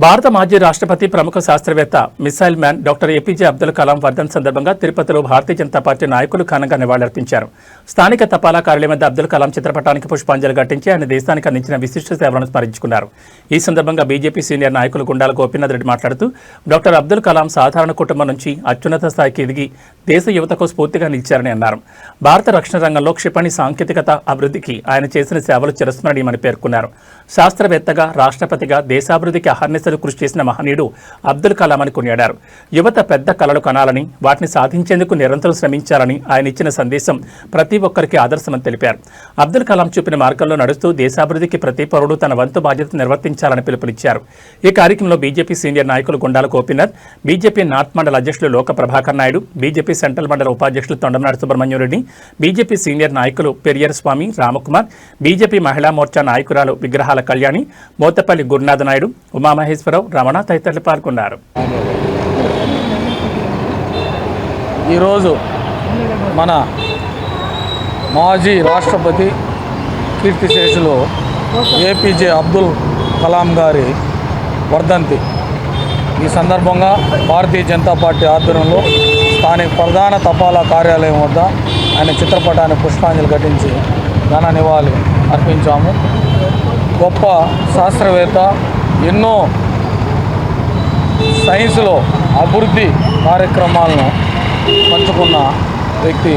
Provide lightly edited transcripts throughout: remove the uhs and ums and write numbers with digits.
భారత మాజీ రాష్ట్రపతి ప్రముఖ శాస్త్రవేత్త missile man doctor APJ Abdul Kalam Vardhan సందర్భంగా తిరుపతిలో భారతీయ జనతా పార్టీ నాయకులు ఘనంగా నివాళులర్పించారు. స్థానిక తపాలా కార్యాలయం వద్ద అబ్దుల్ కలాం చిత్రపటానికి పుష్పాంజలి ఘటించి ఆయన దేశానికి అందించిన విశిష్ట సేవలను స్మరించుకున్నారు. ఈ సందర్భంగా బీజేపీ సీనియర్ నాయకులు గుండాల గోపీనాథ్ రెడ్డి మాట్లాడుతూ డాక్టర్ అబ్దుల్ కలాం సాధారణ కుటుంబం నుంచి అత్యున్నత స్థాయికి ఎదిగి దేశ యువతకు స్ఫూర్తిగా నిలిచారని అన్నారు. భారత రక్షణ రంగంలో క్షిపణి సాంకేతికత అభివృద్ధికి ఆయన చేసిన సేవలు చిరస్మరణీయమని పేర్కొన్నారు. శాస్త్రవేత్తగా, రాష్ట్రపతిగా దేశాభివృద్ధికి అహర్నిశలు కృషి చేసిన మహనీయుడు అబ్దుల్ కలాం అని కొనియాడారు. యువత పెద్ద కలలు కనాలని, వాటిని సాధించేందుకు నిరంతరం శ్రమించాలని ఆయన ఇచ్చిన సందేశం ప్రతి ఒక్కరికి ఆదర్శమని తెలిపారు. అబ్దుల్ కలాం చూపిన మార్గంలో నడుస్తూ దేశాభివృద్ధికి ప్రతి పౌరుడు తన వంతు బాధ్యత నిర్వర్తించాలని పిలుపునిచ్చారు. ఈ కార్యక్రమంలో బీజేపీ సీనియర్ నాయకులు గుండాల గోపీనాథ్, బీజేపీ నార్త్ మండల అధ్యక్షులు లోక ప్రభాకర్ నాయుడు, బీజేపీ సెంట్రల్ మండల ఉపాధ్యక్షులు తొండమనాడు సుబ్రహ్మణ్యం రెడ్డి, బీజేపీ సీనియర్ నాయకులు పెరియర్ స్వామి, రామకుమార్, బీజేపీ మహిళా మోర్చా నాయకురాలు విగ్రహాల కళ్యాణి, మోతపల్లి గురునాథ నాయుడు, ఉమామహేశ్వరరావు, రమణ తదితరులు పాల్గొన్నారు. ఈరోజు మన మాజీ రాష్ట్రపతి కీర్తిశేషులు ఏపీజే అబ్దుల్ కలాం గారి వర్ధంతి. ఈ సందర్భంగా భారతీయ జనతా పార్టీ ఆధ్వర్యంలో స్థానిక ప్రధాన తపాలా కార్యాలయం వద్ద ఆయన చిత్రపటాన్ని పుష్పాంజలి ఘటించి ఘన నివాళి అర్పించాము. గొప్ప శాస్త్రవేత్త, ఎన్నో సైన్స్లో అభివృద్ధి కార్యక్రమాలను పంచుకున్న వ్యక్తి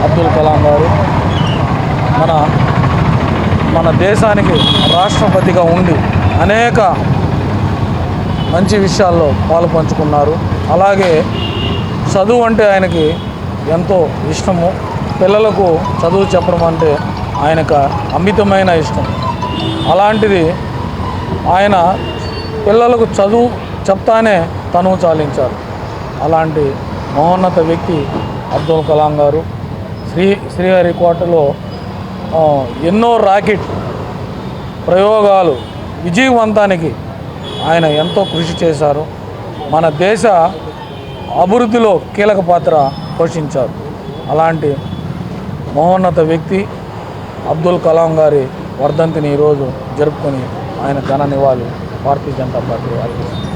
అబ్దుల్ కలాం గారు. మన దేశానికి రాష్ట్రపతిగా ఉండి అనేక మంచి విషయాల్లో పాలు పంచుకున్నారు. అలాగే చదువు అంటే ఆయనకి ఎంతో ఇష్టము. పిల్లలకు చదువు చెప్పడం అంటే ఆయనకు అమితమైన ఇష్టం. అలాంటిది ఆయన పిల్లలకు చదువు చెప్తానే తనువు చాలించారు. అలాంటి మహోన్నత వ్యక్తి అబ్దుల్ కలాం గారు. శ్రీహరికోటలో ఎన్నో రాకెట్ ప్రయోగాలు విజయవంతానికి ఆయన ఎంతో కృషి చేశారు. మన దేశ అభివృద్ధిలో కీలక పాత్ర పోషించారు. అలాంటి మహోన్నత వ్యక్తి అబ్దుల్ కలాం గారి వర్ధంతిని ఈరోజు జరుపుకొని ఆయన ఘన నివాళి భారతీయ జనతా పార్టీ అర్పిస్తుంది.